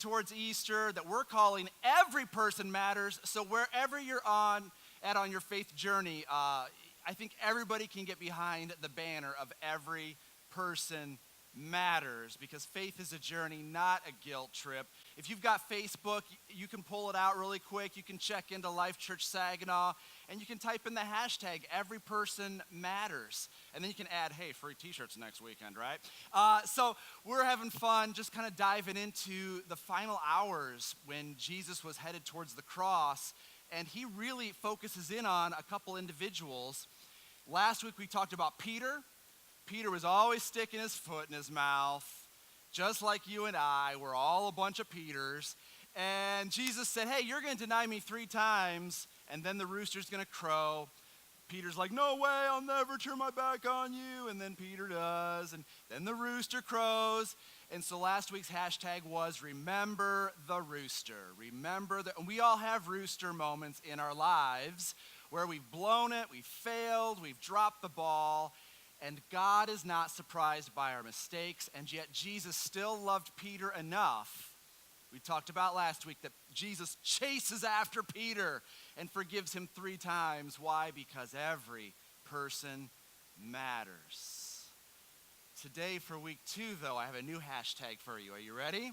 towards Easter that we're calling Every Person Matters. So wherever you're on your faith journey, I think everybody can get behind the banner of Every Person Matters, because faith is a journey, not a guilt trip. If you've got Facebook, you can pull it out really quick. You can check into Life Church Saginaw, and you can type in the hashtag Every Person Matters. And then you can add, hey, free t-shirts next weekend, right? So we're having fun just kind of diving into the final hours when Jesus was headed towards the cross, and he really focuses in on a couple individuals. Last week we talked about Peter. Peter was always sticking his foot in his mouth, just like you and I. We're all a bunch of Peters. And Jesus said, hey, you're going to deny me 3 times, and then the rooster's going to crow. Peter's like, no way, I'll never turn my back on you. And then Peter does, and then the rooster crows. And so last week's hashtag was Remember the Rooster. And we all have rooster moments in our lives where we've blown it, we've failed, we've dropped the ball. And God is not surprised by our mistakes, and yet Jesus still loved Peter enough. We talked about last week that Jesus chases after Peter and forgives him 3 times. Why? Because every person matters. Today for week 2, though, I have a new hashtag for you. Are you ready?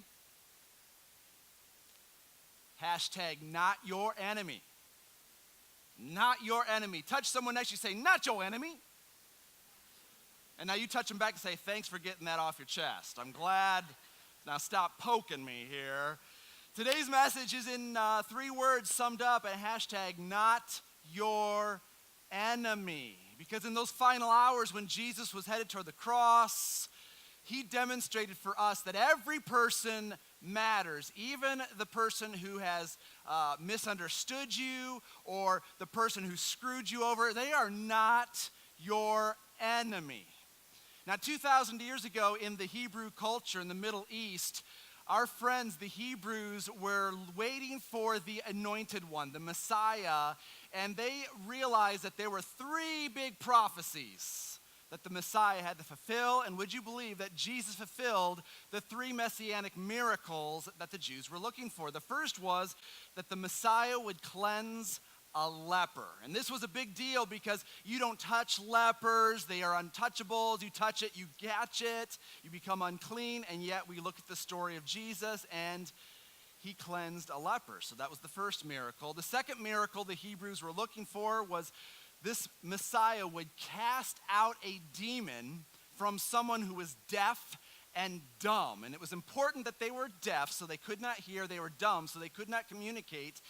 Hashtag not your enemy. Not your enemy. Touch someone next to you, say, not your enemy. And now you touch them back and say, thanks for getting that off your chest. I'm glad. Now stop poking me here. Today's message is in 3 words summed up at hashtag not your enemy. Because in those final hours when Jesus was headed toward the cross, he demonstrated for us that every person matters. Even the person who has misunderstood you or the person who screwed you over, they are not your enemy. Now, 2,000 years ago in the Hebrew culture in the Middle East, our friends, the Hebrews, were waiting for the anointed one, the Messiah, and they realized that there were 3 big prophecies that the Messiah had to fulfill. And would you believe that Jesus fulfilled the 3 messianic miracles that the Jews were looking for? The first was that the Messiah would cleanse a leper. And this was a big deal because you don't touch lepers. They are untouchables. You touch it, you catch it, you become unclean. And yet we look at the story of Jesus and he cleansed a leper. So that was the first miracle. The second miracle the Hebrews were looking for was this Messiah would cast out a demon from someone who was deaf and dumb. And it was important that they were deaf, so they could not hear. They were dumb, so they could not communicate.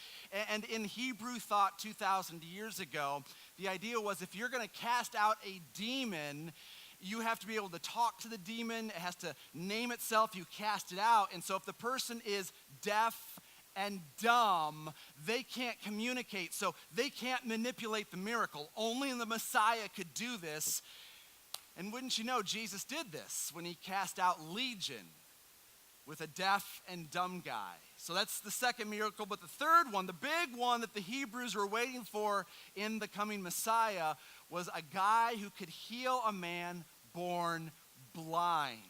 And in Hebrew thought 2,000 years ago, the idea was if you're going to cast out a demon, you have to be able to talk to the demon. It has to name itself. You cast it out. And so if the person is deaf and dumb, they can't communicate, so they can't manipulate the miracle. Only the Messiah could do this. And wouldn't you know, Jesus did this when he cast out Legion with a deaf and dumb guy. So that's the second miracle. But the third one, the big one that the Hebrews were waiting for in the coming Messiah, was a guy who could heal a man born blind.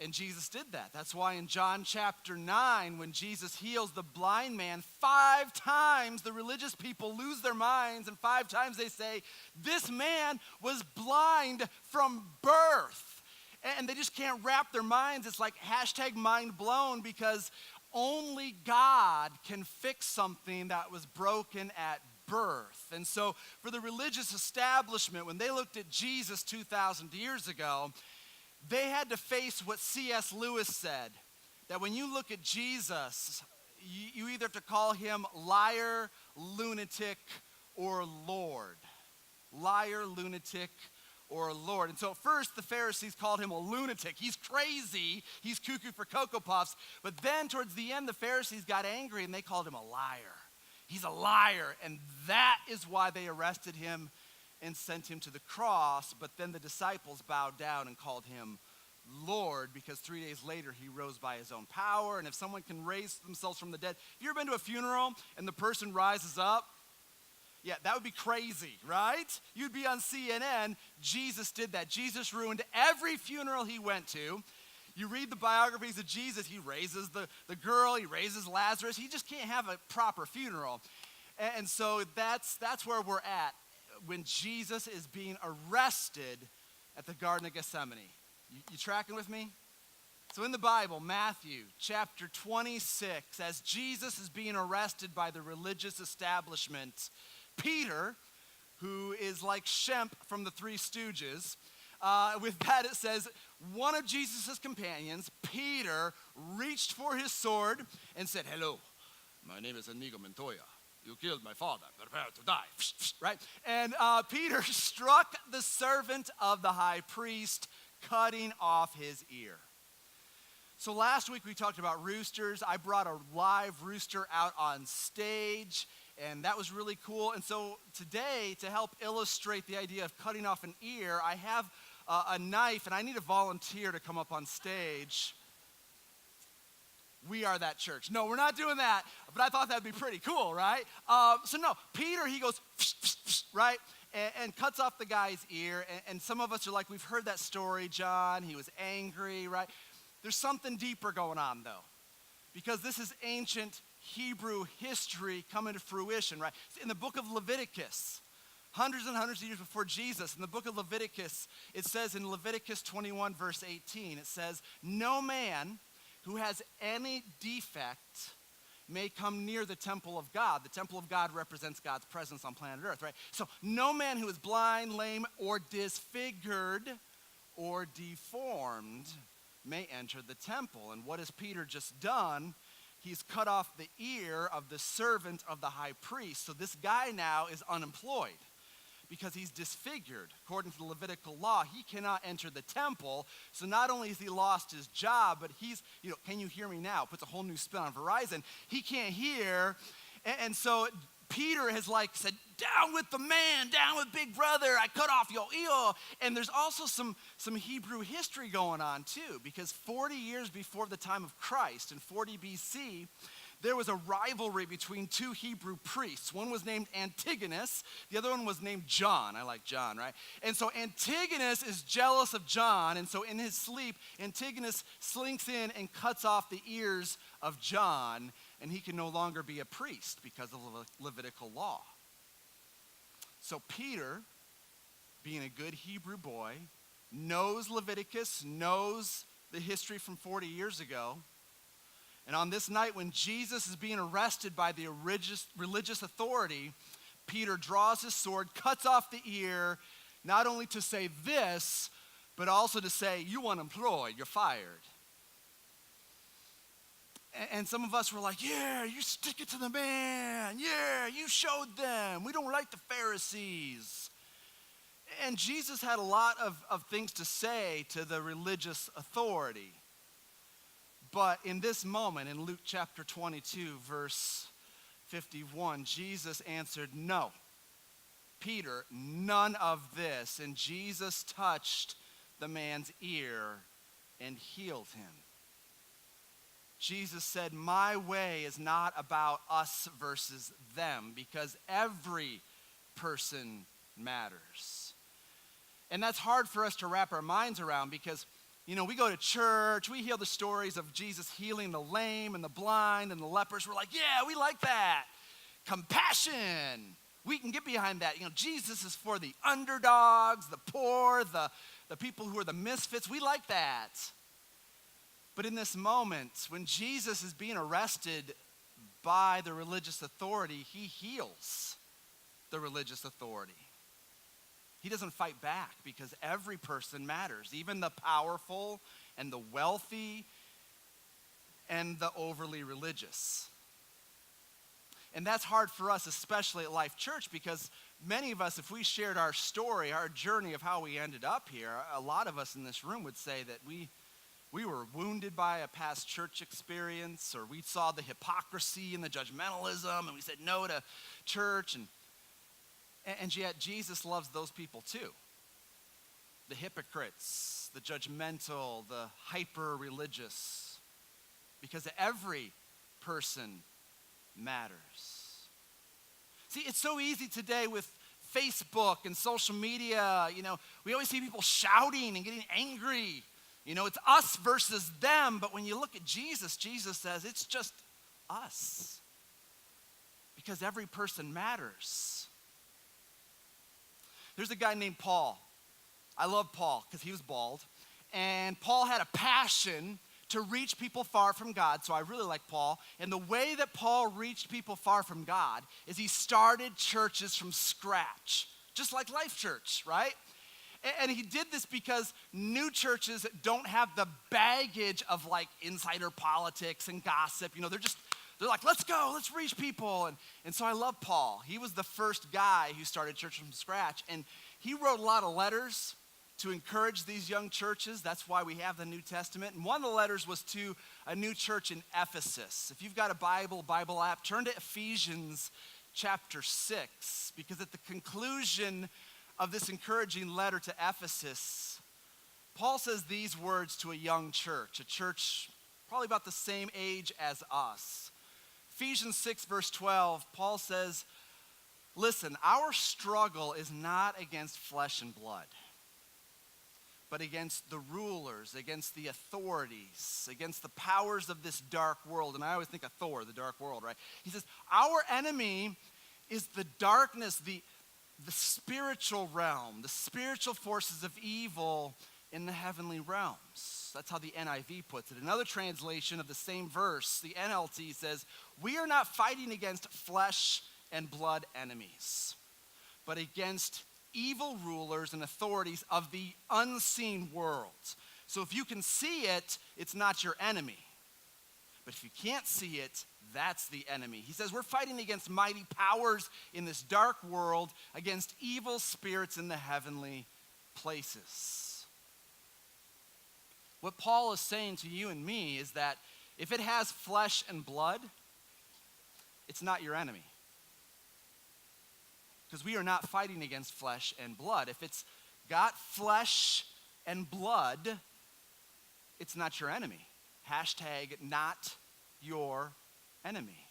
And Jesus did that. That's why in John chapter 9, when Jesus heals the blind man, 5 times the religious people lose their minds, and 5 times they say, this man was blind from birth. And they just can't wrap their minds. It's like hashtag mind blown, because only God can fix something that was broken at birth. And so for the religious establishment, when they looked at Jesus 2,000 years ago, they had to face what C.S. Lewis said, that when you look at Jesus, you either have to call him liar, lunatic, or Lord. Liar, lunatic, or Lord. And so at first the Pharisees called him a lunatic. He's crazy. He's cuckoo for Cocoa Puffs. But then towards the end, the Pharisees got angry and they called him a liar. He's a liar. And that is why they arrested him and sent him to the cross. But then the disciples bowed down and called him Lord, because 3 days later he rose by his own power. And if someone can raise themselves from the dead, have you ever been to a funeral and the person rises up? Yeah, that would be crazy, right? You'd be on CNN. Jesus did that. Jesus ruined every funeral he went to. You read the biographies of Jesus, he raises the girl, he raises Lazarus. He just can't have a proper funeral. And so that's where we're at when Jesus is being arrested at the Garden of Gethsemane. You tracking with me? So in the Bible, Matthew chapter 26, as Jesus is being arrested by the religious establishment, Peter, who is like Shemp from the Three Stooges, with that it says, one of Jesus' companions, Peter, reached for his sword and said, "Hello, my name is Inigo Montoya. You killed my father, prepare to die," right? And Peter struck the servant of the high priest, cutting off his ear. So last week we talked about roosters. I brought a live rooster out on stage, and that was really cool. And so today, to help illustrate the idea of cutting off an ear, I have a knife, and I need a volunteer to come up on stage. We are that church. No, we're not doing that, but I thought that'd be pretty cool, right? So no, Peter, he goes, right? And cuts off the guy's ear. And some of us are like, we've heard that story, John. He was angry, right? There's something deeper going on, though, because this is ancient Hebrew history coming to fruition, right? In the book of Leviticus, hundreds and hundreds of years before Jesus, in the book of Leviticus, it says in Leviticus 21, verse 18, it says, "No man who has any defect may come near the temple of God." The temple of God represents God's presence on planet Earth, right? So no man who is blind, lame, or disfigured or deformed may enter the temple. And what has Peter just done? He's cut off the ear of the servant of the high priest. So this guy now is unemployed because he's disfigured. According to the Levitical law, he cannot enter the temple. So not only has he lost his job, but he's, can you hear me now? Puts a whole new spin on Verizon. He can't hear. And so Peter has said, "Down with the man, down with big brother, I cut off your ear." And there's also some Hebrew history going on too, because 40 years before the time of Christ, in 40 BC, there was a rivalry between two Hebrew priests. One was named Antigonus, the other one was named John. I like John, right? And so Antigonus is jealous of John, and so in his sleep, Antigonus slinks in and cuts off the ears of John, and he can no longer be a priest because of Levitical law. So Peter, being a good Hebrew boy, knows Leviticus, knows the history from 40 years ago. And on this night when Jesus is being arrested by the religious authority, Peter draws his sword, cuts off the ear, not only to say this, but also to say, "You unemployed, you're fired." And some of us were like, "Yeah, you stick it to the man. Yeah, you showed them. We don't like the Pharisees." And Jesus had a lot of things to say to the religious authority. But in this moment, in Luke chapter 22, verse 51, Jesus answered, "No, Peter, none of this." And Jesus touched the man's ear and healed him. Jesus said, "My way is not about us versus them, because every person matters." And that's hard for us to wrap our minds around because, we go to church, we hear the stories of Jesus healing the lame and the blind and the lepers. We're like, "Yeah, we like that. Compassion. We can get behind that." Jesus is for the underdogs, the poor, the people who are the misfits. We like that. But in this moment, when Jesus is being arrested by the religious authority, he heals the religious authority. He doesn't fight back because every person matters, even the powerful and the wealthy and the overly religious. And that's hard for us, especially at Life Church, because many of us, if we shared our story, our journey of how we ended up here, a lot of us in this room would say that we were wounded by a past church experience, or we saw the hypocrisy and the judgmentalism, and we said no to church, and yet Jesus loves those people too. The hypocrites, the judgmental, the hyper-religious, because every person matters. See, it's so easy today with Facebook and social media. We always see people shouting and getting angry. You know, it's us versus them, but when you look at Jesus, Jesus says it's just us. Because every person matters. There's a guy named Paul. I love Paul because he was bald. And Paul had a passion to reach people far from God, so I really like Paul. And the way that Paul reached people far from God is he started churches from scratch, just like Life Church, right? And he did this because new churches don't have the baggage of like insider politics and gossip. You know, they're like, let's go, let's reach people. And so I love Paul. He was the first guy who started church from scratch. And he wrote a lot of letters to encourage these young churches. That's why we have the New Testament. And one of the letters was to a new church in Ephesus. If you've got a Bible app, turn to Ephesians chapter 6, because at the conclusion of this encouraging letter to Ephesus, Paul says these words to a young church, a church probably about the same age as us. Ephesians 6, verse 12, Paul says, listen, our struggle is not against flesh and blood, but against the rulers, against the authorities, against the powers of this dark world. And I always think of Thor, the dark world, right? He says, our enemy is the darkness, the spiritual realm, the spiritual forces of evil in the heavenly realms. That's how the NIV puts it. Another translation of the same verse, the NLT says, we are not fighting against flesh and blood enemies, but against evil rulers and authorities of the unseen world. So if you can see it, it's not your enemy. But if you can't see it, that's the enemy. He says we're fighting against mighty powers in this dark world, against evil spirits in the heavenly places. What Paul is saying to you and me is that if it has flesh and blood, it's not your enemy. Because we are not fighting against flesh and blood. If it's got flesh and blood, it's not your enemy. Hashtag not your enemy.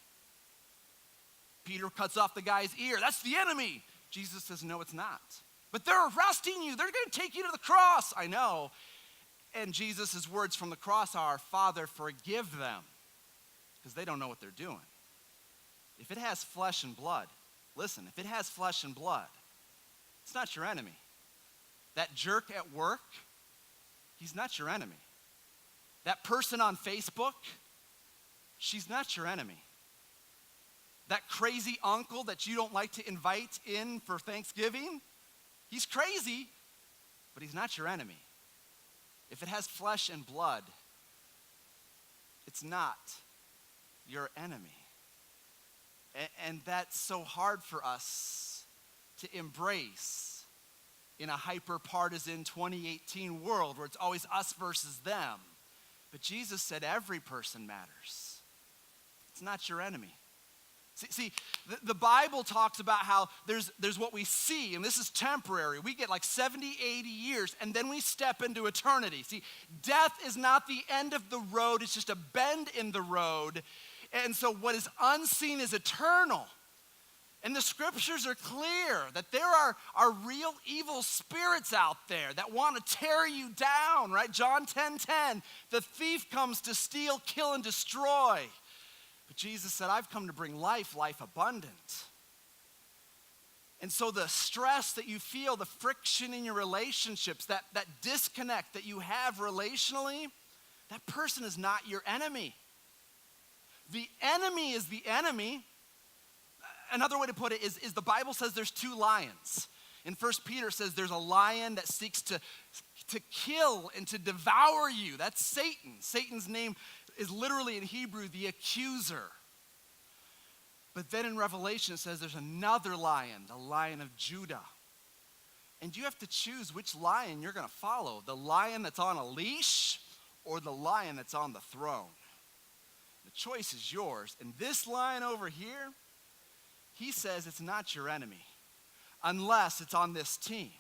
Peter cuts off the guy's ear. That's the enemy. Jesus says, no, it's not. But they're arresting you. They're going to take you to the cross. I know. And Jesus' words from the cross are, Father, forgive them, because they don't know what they're doing. If it has flesh and blood, listen, if it has flesh and blood, it's not your enemy. That jerk at work, he's not your enemy. That person on Facebook, she's not your enemy. That crazy uncle that you don't like to invite in for Thanksgiving, he's crazy, but he's not your enemy. If it has flesh and blood, it's not your enemy. And that's so hard for us to embrace in a hyper-partisan 2018 world where it's always us versus them. But Jesus said every person matters. It's not your enemy. See, the Bible talks about how there's what we see, and this is temporary. We get like 70, 80 years, and then we step into eternity. See, death is not the end of the road. It's just a bend in the road. And so what is unseen is eternal. And the scriptures are clear that there are real evil spirits out there that want to tear you down, right? John 10:10, the thief comes to steal, kill, and destroy. But Jesus said, I've come to bring life, life abundant. And so the stress that you feel, the friction in your relationships, that disconnect that you have relationally, that person is not your enemy. The enemy is the enemy. Another way to put it is the Bible says there's two lions. In 1 Peter says there's a lion that seeks to kill and to devour you. That's Satan. Satan's name is literally in Hebrew the accuser. But then in Revelation it says there's another lion, the Lion of Judah. And you have to choose which lion you're going to follow, the lion that's on a leash or the lion that's on the throne. The choice is yours. And this lion over here, he says it's not your enemy unless it's on this team.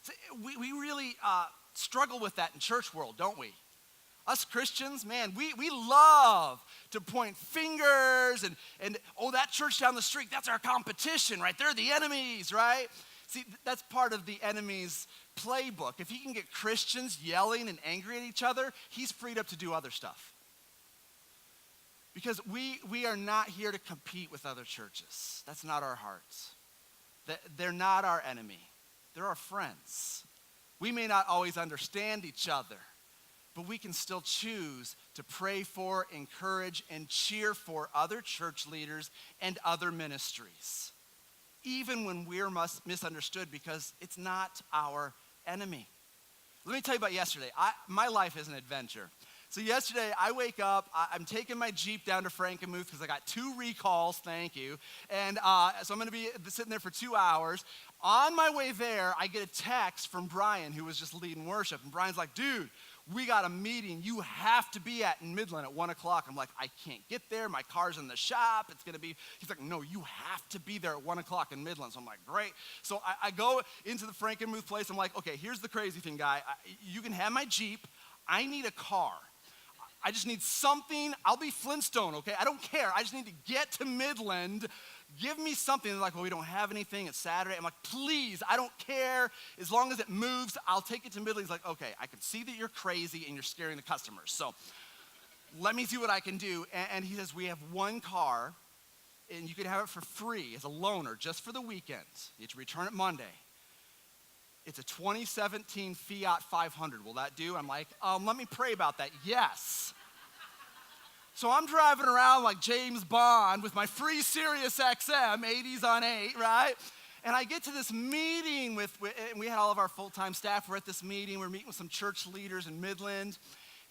So we really struggle with that in church world, don't we? Us Christians, man, we love to point fingers and oh, that church down the street, that's our competition, right? They're the enemies, right? See, that's part of the enemy's playbook. If he can get Christians yelling and angry at each other, he's freed up to do other stuff. Because we are not here to compete with other churches. That's not our hearts. They're not our enemy. They're our friends. We may not always understand each other, but we can still choose to pray for, encourage, and cheer for other church leaders and other ministries, even when we're misunderstood, because it's not our enemy. Let me tell you about yesterday. My life is an adventure. So yesterday, I wake up, I'm taking my Jeep down to Frankenmuth because I got 2 recalls, thank you. And so I'm gonna be sitting there for 2 hours. On my way there, I get a text from Brian, who was just leading worship. And Brian's like, dude, we got a meeting you have to be at in Midland at 1 o'clock. I'm like, I can't get there. My car's in the shop. It's going to be, he's like, no, you have to be there at 1 o'clock in Midland. So I'm like, great. So I go into the Frankenmuth place. I'm like, okay, here's the crazy thing, guy. You can have my Jeep. I need a car. I just need something. I'll be Flintstone, okay? I don't care. I just need to get to Midland. Give me something. They're like, well, we don't have anything. It's Saturday. I'm like, please, I don't care. As long as it moves, I'll take it to Midland. He's like, okay, I can see that you're crazy and you're scaring the customers. So let me see what I can do. And he says, we have 1 car, and you can have it for free as a loaner just for the weekend. You have to return it Monday. It's a 2017 Fiat 500. Will that do? I'm like, let me pray about that. Yes. So I'm driving around like James Bond with my free Sirius XM, 80s on 8, right? And I get to this meeting and we had all of our full-time staff. We're at this meeting. We're meeting with some church leaders in Midland.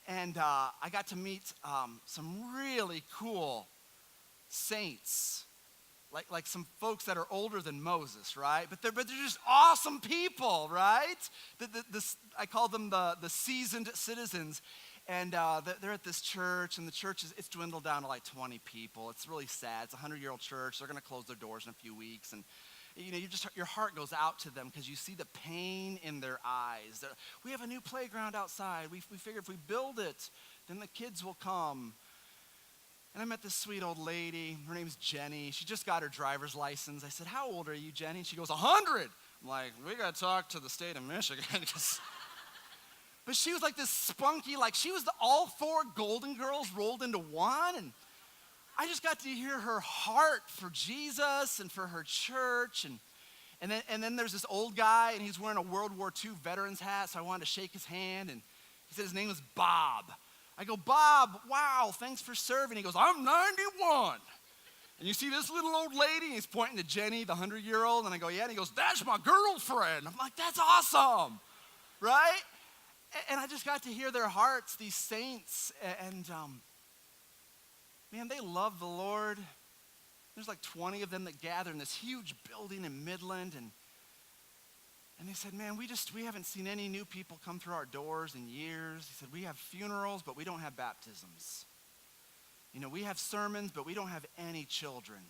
And I got to meet some really cool saints. Like some folks that are older than Moses, right? But they're just awesome people, right? I call them the seasoned citizens. And they're at this church, and the church it's dwindled down to like 20 people. It's really sad. It's a 100-year-old church. They're going to close their doors in a few weeks. And you know, your heart goes out to them because you see the pain in their eyes. We have a new playground outside. We figure if we build it, then the kids will come. And I met this sweet old lady. Her name's Jenny. She just got her driver's license. I said, how old are you, Jenny? She goes, 100. I'm like, we got to talk to the state of Michigan. But she was like this spunky, like she was all 4 Golden Girls rolled into one. And I just got to hear her heart for Jesus and for her church. And then there's this old guy, and he's wearing a World War II veteran's hat, so I wanted to shake his hand. And he said his name was Bob. I go, Bob, wow, thanks for serving. He goes, I'm 91. And you see this little old lady? And he's pointing to Jenny, the 100-year-old. And I go, yeah. And he goes, that's my girlfriend. I'm like, that's awesome, right? And I just got to hear their hearts, these saints. And man, they love the Lord. There's like 20 of them that gather in this huge building in Midland. And they said, man, we haven't seen any new people come through our doors in years. He said, we have funerals, but we don't have baptisms. You know, we have sermons, but we don't have any children. And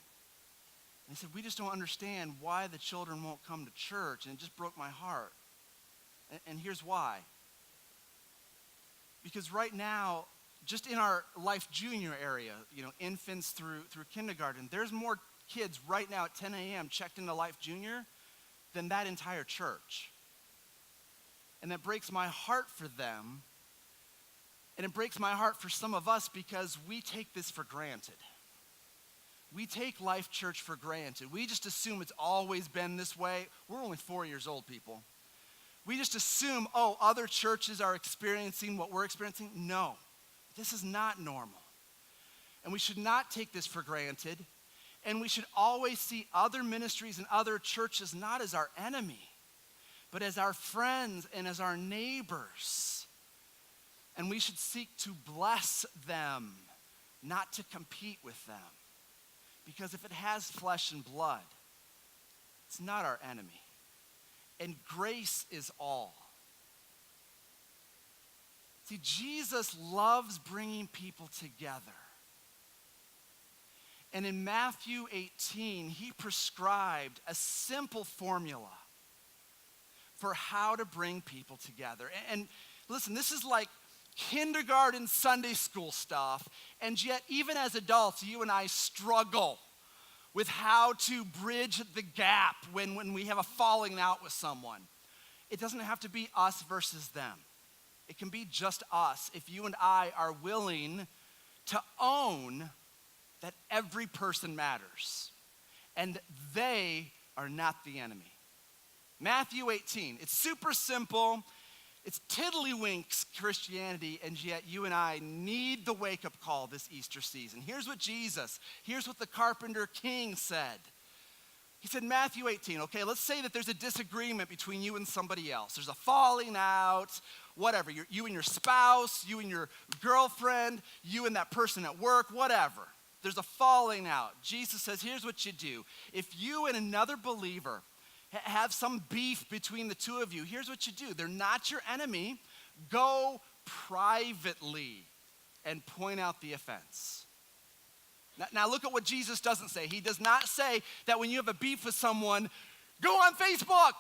he said, we just don't understand why the children won't come to church. And it just broke my heart. And here's why. Because right now, just in our Life Junior area, you know, infants through kindergarten, there's more kids right now at 10 a.m. checked into Life Junior than that entire church. And that breaks my heart for them. And it breaks my heart for some of us because we take this for granted. We take Life Church for granted. We just assume it's always been this way. We're only 4 years old, people. We just assume, oh, other churches are experiencing what we're experiencing. No, this is not normal. And we should not take this for granted. And we should always see other ministries and other churches not as our enemy, but as our friends and as our neighbors. And we should seek to bless them, not to compete with them. Because if it has flesh and blood, it's not our enemy. And grace is all. See, Jesus loves bringing people together. And in Matthew 18, he prescribed a simple formula for how to bring people together. And listen, this is like kindergarten Sunday school stuff. And yet, even as adults, you and I struggle with how to bridge the gap when we have a falling out with someone. It doesn't have to be us versus them. It can be just us if you and I are willing to own that every person matters and they are not the enemy. Matthew 18, it's super simple. It's tiddlywinks Christianity, and yet you and I need the wake-up call this Easter season. Here's what the carpenter king said. He said, Matthew 18, okay, let's say that there's a disagreement between you and somebody else. There's a falling out, whatever. You and your spouse, you and your girlfriend, you and that person at work, whatever. There's a falling out. Jesus says, here's what you do. If you and another believer have some beef between the two of you, here's what you do. They're not your enemy. Go privately and point out the offense. Now look at what Jesus doesn't say. He does not say that when you have a beef with someone, go on Facebook,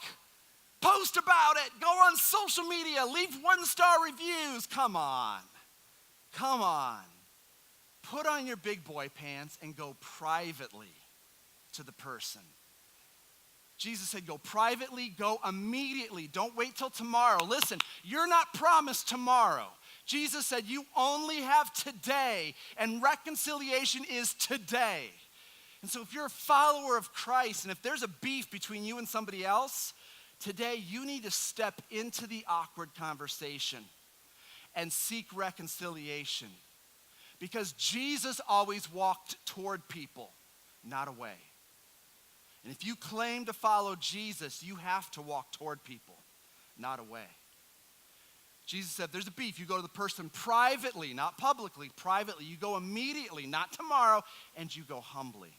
post about it, go on social media, leave 1-star reviews. Come on. Put on your big boy pants and go privately to the person. Jesus said, go privately, go immediately. Don't wait till tomorrow. Listen, you're not promised tomorrow. Jesus said, you only have today, and reconciliation is today. And so if you're a follower of Christ, and if there's a beef between you and somebody else, today you need to step into the awkward conversation and seek reconciliation. Because Jesus always walked toward people, not away. And if you claim to follow Jesus, you have to walk toward people, not away. Jesus said, there's a beef. You go to the person privately, not publicly, privately. You go immediately, not tomorrow, and you go humbly.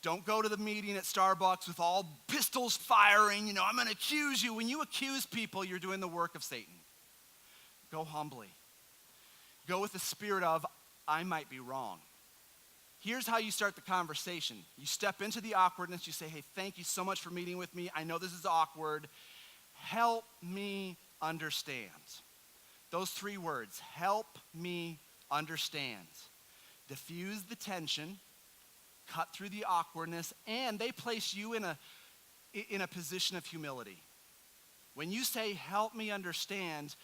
Don't go to the meeting at Starbucks with all pistols firing. I'm going to accuse you. When you accuse people, you're doing the work of Satan. Go humbly. Go with the spirit of, I might be wrong. Here's how you start the conversation. You step into the awkwardness. You say, hey, thank you so much for meeting with me. I know this is awkward. Help me understand. Those 3 words, help me understand. Diffuse the tension, cut through the awkwardness, and they place you in a position of humility. When you say, help me understand,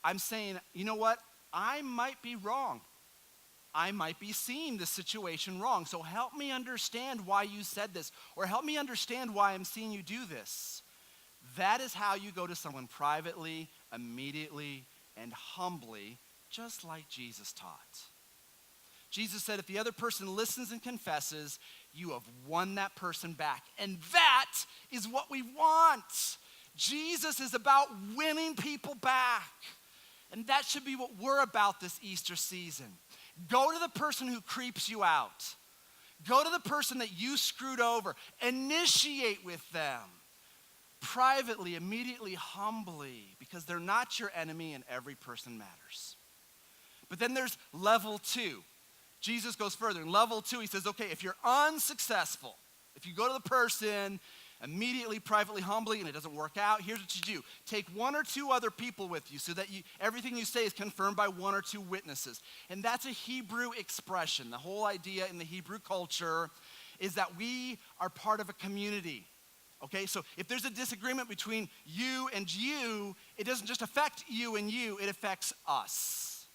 I'm saying, you know what? I might be wrong. I might be seeing this situation wrong. So help me understand why you said this, or help me understand why I'm seeing you do this. That is how you go to someone privately, immediately, and humbly, just like Jesus taught. Jesus said, if the other person listens and confesses, you have won that person back. And that is what we want. Jesus is about winning people back. And that should be what we're about this Easter season. Go to the person who creeps you out. Go to the person that you screwed over. Initiate with them. Privately, immediately, humbly, because they're not your enemy and every person matters. But then there's level 2. Jesus goes further. In level 2, he says, okay, if you're unsuccessful, if you go to the person immediately, privately, humbly, and it doesn't work out, here's what you do. Take 1 or 2 other people with you so that everything you say is confirmed by 1 or 2 witnesses. And that's a Hebrew expression. The whole idea in the Hebrew culture is that we are part of a community. Okay, so if there's a disagreement between you and you, it doesn't just affect you and you, it affects us.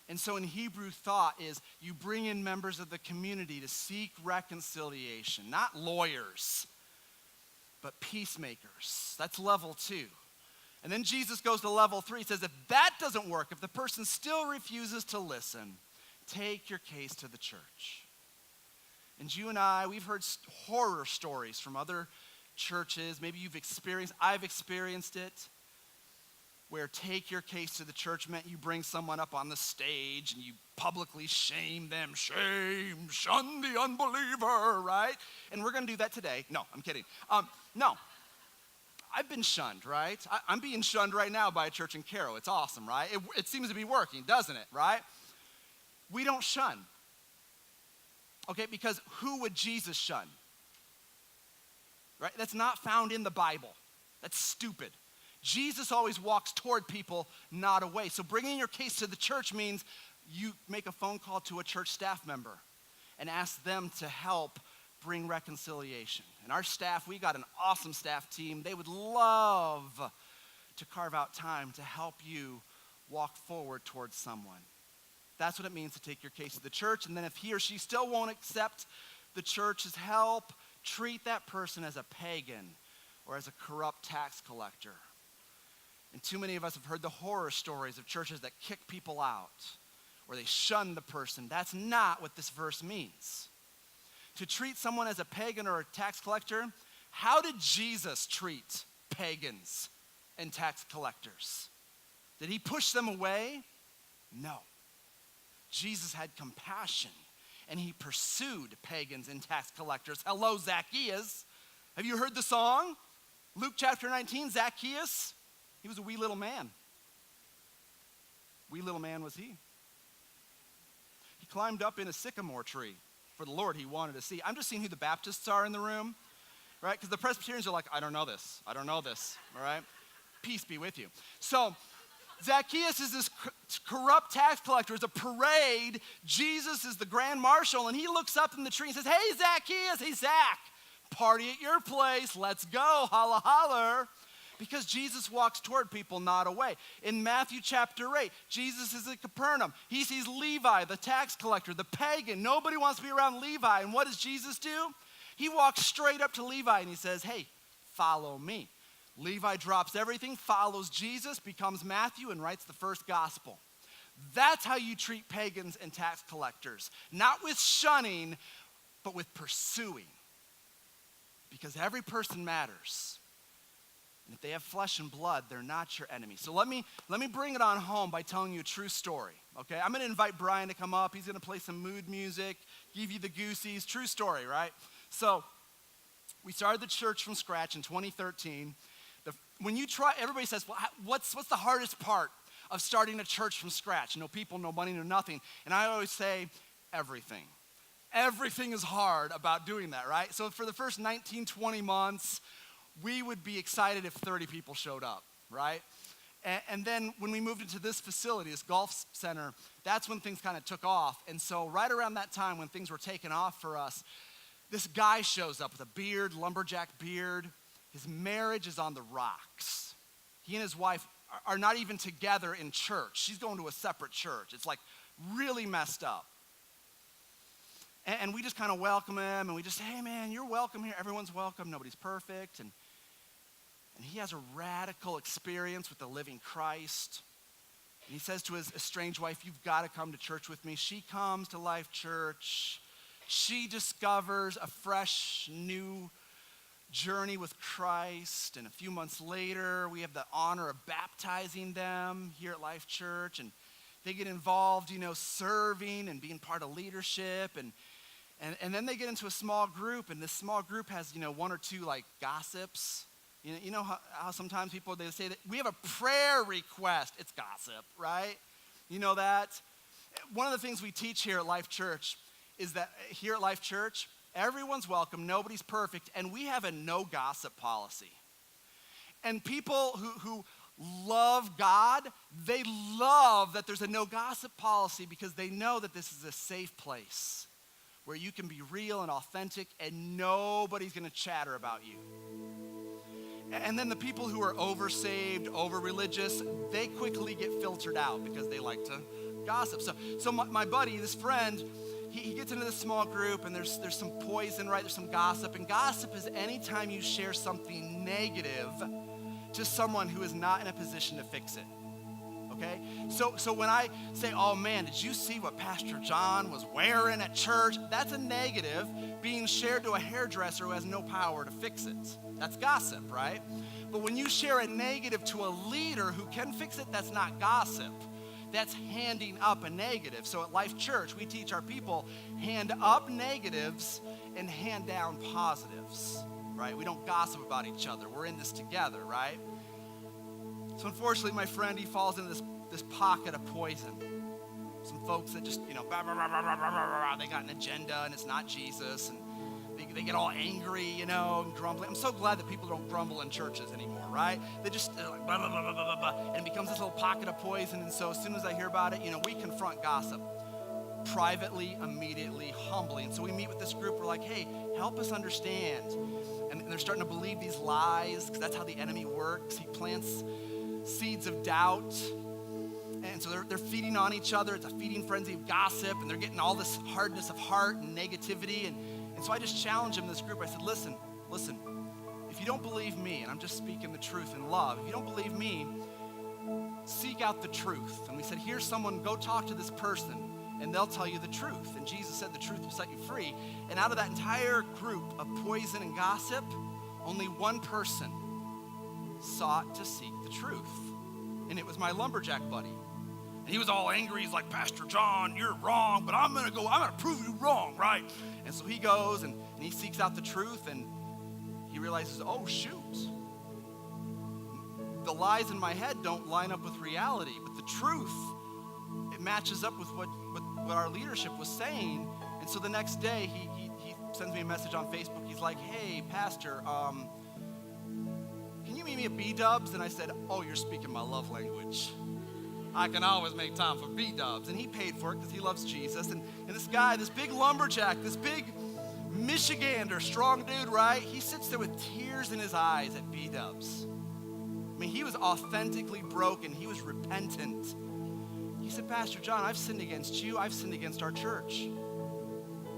And so in Hebrew thought is you bring in members of the community to seek reconciliation, not lawyers, but peacemakers. That's level 2. And then Jesus goes to level 3. He says, if that doesn't work, if the person still refuses to listen, take your case to the church. And you and I, we've heard horror stories from other churches. Maybe I've experienced it, where take your case to the church meant you bring someone up on the stage and you publicly shame them. Shame, shun the unbeliever, right? And we're going to do that today. No, I'm kidding. No, I've been shunned, right? I'm being shunned right now by a church in Cairo. It's awesome, right? It seems to be working, doesn't it, right? We don't shun. Okay, because who would Jesus shun? Right? That's not found in the Bible. That's stupid. Jesus always walks toward people, not away. So bringing your case to the church means you make a phone call to a church staff member and ask them to help bring reconciliation. And our staff, we got an awesome staff team. They would love to carve out time to help you walk forward towards someone. That's what it means to take your case to the church. And then if he or she still won't accept the church's help, treat that person as a pagan or as a corrupt tax collector. And too many of us have heard the horror stories of churches that kick people out or they shun the person. That's not what this verse means. To treat someone as a pagan or a tax collector, how did Jesus treat pagans and tax collectors? Did he push them away? No. Jesus had compassion and he pursued pagans and tax collectors. Hello, Zacchaeus. Have you heard the song? Luke chapter 19, Zacchaeus, he was a wee little man. Wee little man was he. He climbed up in a sycamore tree for the Lord he wanted to see. I'm just seeing who the Baptists are in the room, right? Because the Presbyterians are like, I don't know this, all right? Peace be with you. So Zacchaeus is this corrupt tax collector. It's a parade. Jesus is the grand marshal, and he looks up in the tree and says, hey, Zacchaeus, hey, Zach, party at your place. Let's go, holla, holler. Because Jesus walks toward people, not away. In Matthew chapter 8, Jesus is at Capernaum. He sees Levi, the tax collector, the pagan. Nobody wants to be around Levi. And what does Jesus do? He walks straight up to Levi and he says, hey, follow me. Levi drops everything, follows Jesus, becomes Matthew, and writes the first gospel. That's how you treat pagans and tax collectors. Not with shunning, but with pursuing. Because every person matters. And if they have flesh and blood, they're not your enemy. So let me bring it on home by telling you a true story, okay? I'm going to invite Brian to come up. He's going to play some mood music, give you the goosies. True story, right? So we started the church from scratch in 2013. When you try, everybody says, well, what's the hardest part of starting a church from scratch? No people, no money, no nothing. And I always say, everything. Everything is hard about doing that, right? So for the first 19, 20 months, we would be excited if 30 people showed up, right? And then when we moved into this facility, this golf center, that's when things kind of took off. And so right around that time when things were taking off for us, this guy shows up with a beard, lumberjack beard. His marriage is on the rocks. He and his wife are not even together in church. She's going to a separate church. It's like really messed up. And we just kind of welcome him, and we just say, hey man, you're welcome here. Everyone's welcome. Nobody's perfect. And he has a radical experience with the living Christ. And he says to his estranged wife, you've got to come to church with me. She comes to Life Church. She discovers a fresh, new journey with Christ. And a few months later, we have the honor of baptizing them here at Life Church. And they get involved, serving and being part of leadership. And then they get into a small group, and this small group has, one or two like gossips. You know how sometimes people, they say that we have a prayer request. It's gossip, right? You know that? One of the things we teach here at Life Church is that here at Life Church, everyone's welcome, nobody's perfect, and we have a no gossip policy. And people who love God, they love that there's a no gossip policy because they know that this is a safe place where you can be real and authentic and nobody's gonna chatter about you. And then the people who are over-saved, over-religious, they quickly get filtered out because they like to gossip. So my buddy, this friend, he gets into this small group and there's some poison, right? There's some gossip. And gossip is anytime you share something negative to someone who is not in a position to fix it, okay? So when I say, oh man, did you see what Pastor John was wearing at church? That's a negative being shared to a hairdresser who has no power to fix it. That's gossip, right? But when you share a negative to a leader who can fix it, that's not gossip. That's handing up a negative. So at Life Church, we teach our people hand up negatives and hand down positives, right? We don't gossip about each other. We're in this together, right? So unfortunately, my friend, he falls into this pocket of poison. Some folks that just, blah, blah, blah, blah, blah, blah, blah, they got an agenda and it's not Jesus, and they get all angry, and grumbling. I'm so glad that people don't grumble in churches anymore, right? They're like blah, blah, blah, blah, blah, blah, and it becomes this little pocket of poison. And so as soon as I hear about it, we confront gossip. privately, immediately, humbly. And so we meet with this group. We're like, hey, help us understand. And they're starting to believe these lies, because that's how the enemy works. He plants seeds of doubt. And so they're feeding on each other. It's a feeding frenzy of gossip, and they're getting all this hardness of heart and negativity. And so I just challenged them in this group. I said, listen, if you don't believe me, and I'm just speaking the truth in love, if you don't believe me, seek out the truth. And we said, here's someone, go talk to this person, and they'll tell you the truth. And Jesus said the truth will set you free. And out of that entire group of poison and gossip, only one person sought to seek the truth. And it was my lumberjack buddy. And he was all angry. He's like, Pastor John, you're wrong, but I'm gonna prove you wrong, right? And so he goes and he seeks out the truth, and he realizes, oh shoot, the lies in my head don't line up with reality, but the truth, it matches up with what our leadership was saying. And so the next day, he sends me a message on Facebook. He's like, hey, Pastor, can you meet me at B-Dubs? And I said, oh, you're speaking my love language. I can always make time for B-Dubs. And he paid for it because he loves Jesus. And this guy, this big lumberjack, this big Michigander, strong dude, right? He sits there with tears in his eyes at B-Dubs. I mean, he was authentically broken. He was repentant. He said, Pastor John, I've sinned against you. I've sinned against our church.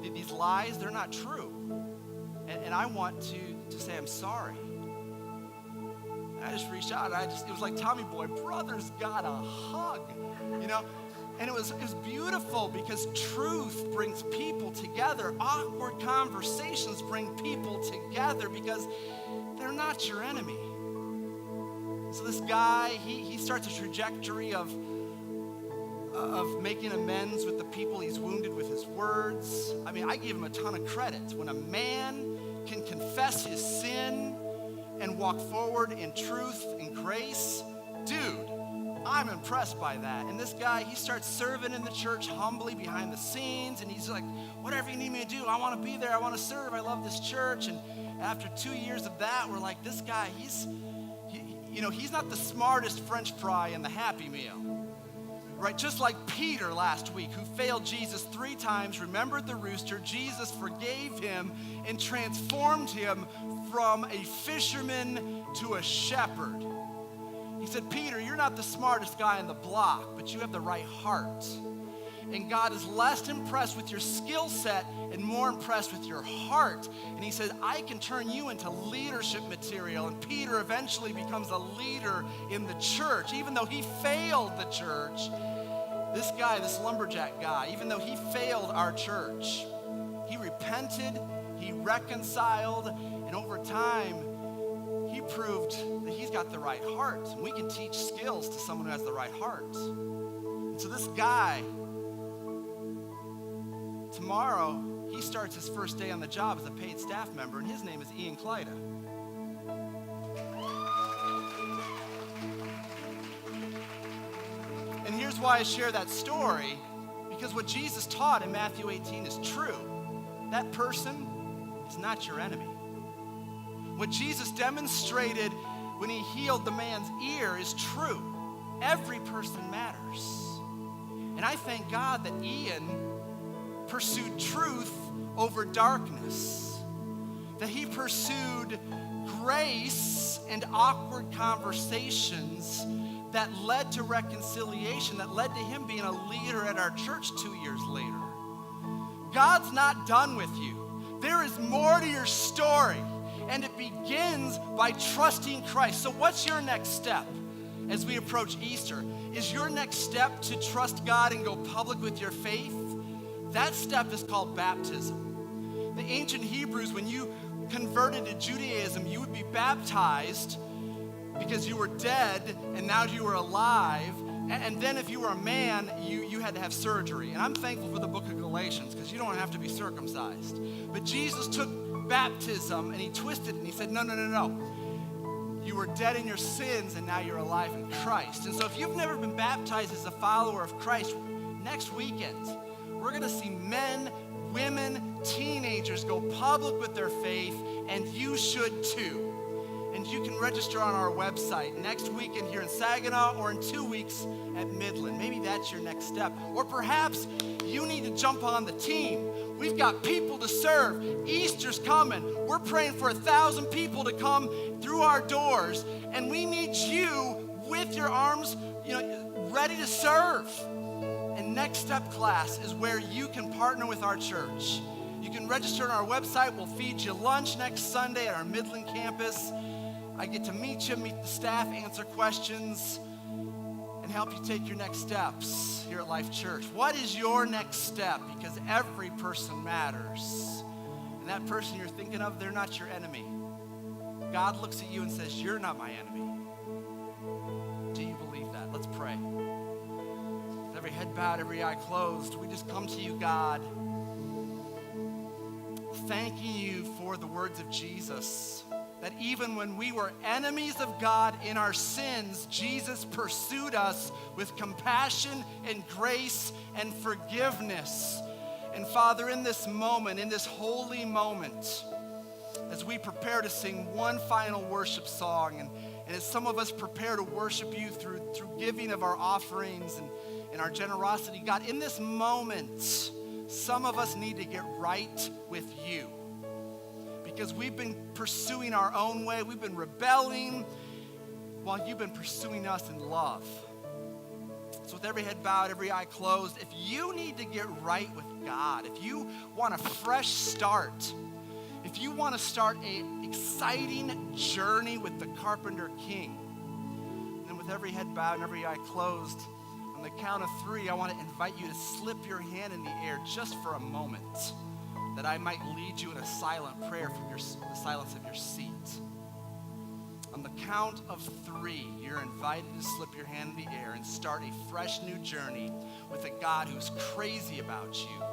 These lies, they're not true. And I want to say I'm sorry. And I just reached out. It was like Tommy Boy, brothers got a hug, you know? And it was beautiful, because truth brings people together. Awkward conversations bring people together because they're not your enemy. So this guy, he starts a trajectory of making amends with the people he's wounded with his words. I mean, I give him a ton of credit. When a man can confess his sin and walk forward in truth and grace, dude, I'm impressed by that. And this guy, he starts serving in the church humbly behind the scenes, and he's like, whatever you need me to do, I want to be there, I want to serve, I love this church. And after 2 years of that, we're like, this guy, he's not the smartest French fry in the Happy Meal, right? Just like Peter last week, who failed Jesus 3 times, remembered the rooster. Jesus forgave him and transformed him from a fisherman to a shepherd. He said, Peter, you're not the smartest guy on the block, but you have the right heart. And God is less impressed with your skill set and more impressed with your heart. And he said, I can turn you into leadership material. And Peter eventually becomes a leader in the church. Even though he failed the church, this guy, this lumberjack guy, even though he failed our church, he repented, he reconciled, and over time, he proved that he's got the right heart. And we can teach skills to someone who has the right heart. And so this guy, tomorrow, he starts his first day on the job as a paid staff member, and his name is Ian Kleida. And here's why I share that story, because what Jesus taught in Matthew 18 is true. That person is not your enemy. What Jesus demonstrated when he healed the man's ear is true. Every person matters. And I thank God that Ian pursued truth over darkness, that he pursued grace and awkward conversations that led to reconciliation, that led to him being a leader at our church 2 years later. God's not done with you. There is more to your story, and it begins by trusting Christ. So what's your next step as we approach Easter? Is your next step to trust God and go public with your faith? That step is called baptism. The ancient Hebrews, when you converted to Judaism, you would be baptized because you were dead and now you were alive. And then if you were a man, you had to have surgery. And I'm thankful for the book of Galatians, because you don't have to be circumcised. But Jesus took baptism and he twisted it and he said, no. You were dead in your sins and now you're alive in Christ. And so if you've never been baptized as a follower of Christ, next weekend, we're going to see men, women, teenagers go public with their faith, and you should too. And and you can register on our website next weekend here in Saginaw or in 2 weeks at Midland. Maybe that's your next step. Or perhaps you need to jump on the team. We've got people to serve. Easter's coming. We're praying for 1,000 people to come through our doors, and we need you with your arms, ready to serve. And Next Step class is where you can partner with our church. You can register on our website. We'll feed you lunch next Sunday at our Midland campus. I get to meet you, meet the staff, answer questions, and help you take your next steps here at Life Church. What is your next step? Because every person matters. And that person you're thinking of, they're not your enemy. God looks at you and says, you're not my enemy. Do you believe that? Let's pray. With every head bowed, every eye closed, we just come to you, God, thanking you for the words of Jesus, that even when we were enemies of God in our sins, Jesus pursued us with compassion and grace and forgiveness. And Father, in this moment, in this holy moment, as we prepare to sing one final worship song, and as some of us prepare to worship you through giving of our offerings and our generosity, God, in this moment, some of us need to get right with you because we've been pursuing our own way. We've been rebelling while you've been pursuing us in love. So with every head bowed, every eye closed, if you need to get right with God, if you want a fresh start, if you want to start an exciting journey with the Carpenter King, then with every head bowed and every eye closed, on the count of 3, I want to invite you to slip your hand in the air just for a moment, that I might lead you in a silent prayer from the silence of your seat. On the count of 3, you're invited to slip your hand in the air and start a fresh new journey with a God who's crazy about you.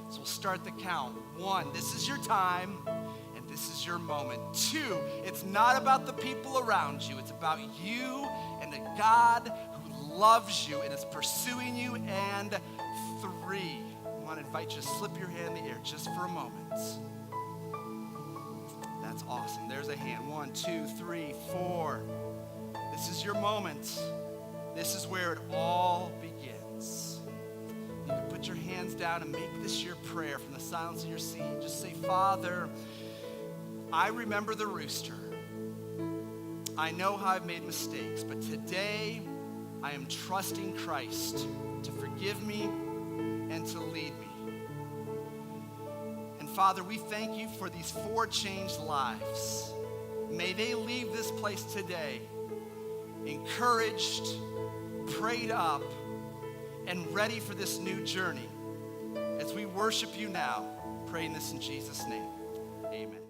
So we'll start the count. 1, this is your time, and this is your moment. 2, it's not about the people around you. It's about you and a God who loves you and is pursuing you. And 3, I want to invite you to slip your hand in the air just for a moment. That's awesome. There's a hand. 1, 2, 3, 4. This is your moment. This is where it all begins. You can put your hands down and make this your prayer from the silence of your seat. Just say, Father, I remember the rooster. I know how I've made mistakes, but today I am trusting Christ to forgive me and to lead me. And Father, we thank you for these 4 changed lives. May they leave this place today encouraged, prayed up, and ready for this new journey. As we worship you now, praying this in Jesus' name, amen.